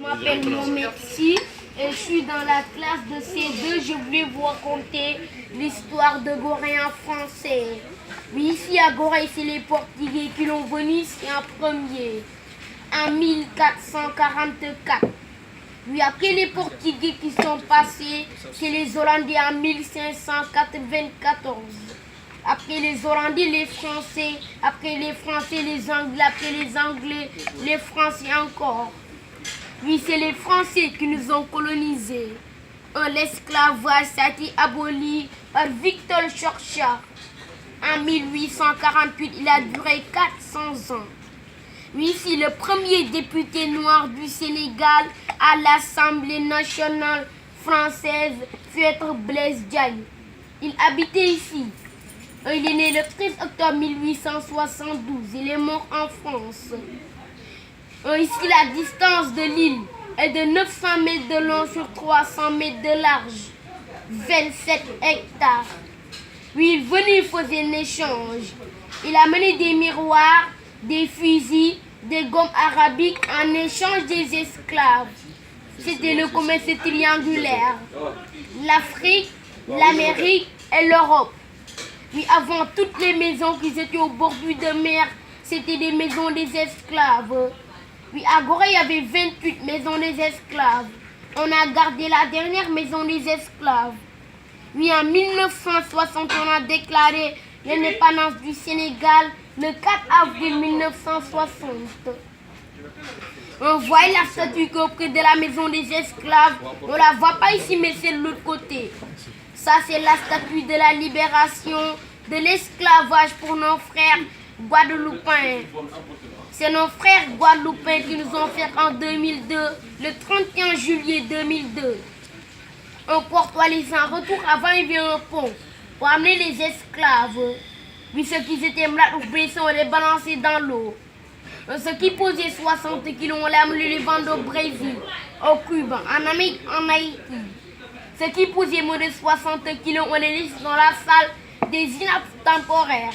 m'appelle Mohamed Si et je suis dans la classe de C2. Je voulais vous raconter l'histoire de Gorée en français. Oui, ici à Gorée, c'est les Portugais qui l'ont venu ici en premier, en 1444. Oui, après les Portugais qui sont passés, c'est les Hollandais en 1594. Après les Hollandais, les Français, après les Français, les Anglais, après les Anglais, les Français encore. Oui, c'est les Français qui nous ont colonisés. L'esclavage a été aboli par Victor Churchill. En 1848, il a duré 400 ans. Oui, c'est le premier député noir du Sénégal à l'Assemblée nationale française fut être Blaise Diagne. Il habitait ici. Il est né le 13 octobre 1872. Il est mort en France. Ici, la distance de l'île est de 900 mètres de long sur 300 mètres de large. 27 hectares. Oui, il venait, il faisait un échange. Il a mené des miroirs, des fusils, des gommes arabiques en échange des esclaves. C'était le commerce triangulaire. L'Afrique, l'Amérique et l'Europe. Oui, avant, toutes les maisons qui étaient au bord de mer, c'était des maisons des esclaves. Oui, à Gorée, il y avait 28 maisons des esclaves. On a gardé la dernière maison des esclaves. Oui, en 1960, on a déclaré l'indépendance du Sénégal le 4 avril 1960. On voit la statue auprès de la maison des esclaves. On ne la voit pas ici, mais c'est de l'autre côté. Ça, c'est la statue de la libération de l'esclavage pour nos frères guadeloupéens. C'est nos frères guadeloupéens qui nous ont fait en 2002, le 31 juillet 2002. Un portois les en retour avant il y avait un pont pour amener les esclaves. Puis ceux qui étaient malades ou blessés, on les balançait dans l'eau. Ceux qui posaient 60 kilos, on les amenait les vendre au Brésil, au Cuba, en Amérique, en Haïti. Ceux qui posaient moins de 60 kilos, on les laissait dans la salle des inaptes temporaires.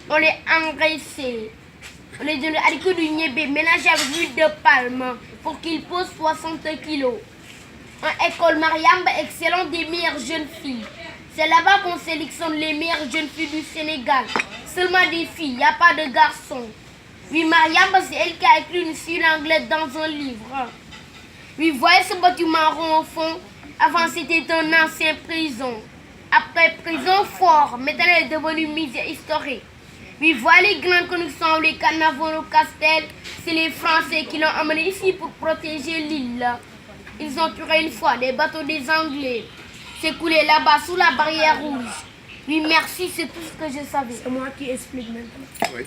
On les engraissait. On les donnait à l'école du niébé, mélangé avec l'huile de palme pour qu'ils posent 60 kilos. En école Mariamba, excellente des meilleures jeunes filles. C'est là-bas qu'on sélectionne les meilleures jeunes filles du Sénégal. Seulement des filles, il n'y a pas de garçons. Oui, Mariamba, c'est elle qui a écrit une fille anglaise dans un livre. Oui, voyez ce bâtiment rond au fond. Avant, c'était un ancien prison. Après, prison fort. Maintenant, elle est devenue musée historique. Oui, voyez les glandes que nous sommes, les carnavals au Castel. C'est les Français qui l'ont amené ici pour protéger l'île. Ils ont tué une fois des bateaux des Anglais. C'est coulé là-bas sous la barrière rouge. Oui, merci, c'est tout ce que je savais. C'est moi qui explique maintenant. Oui.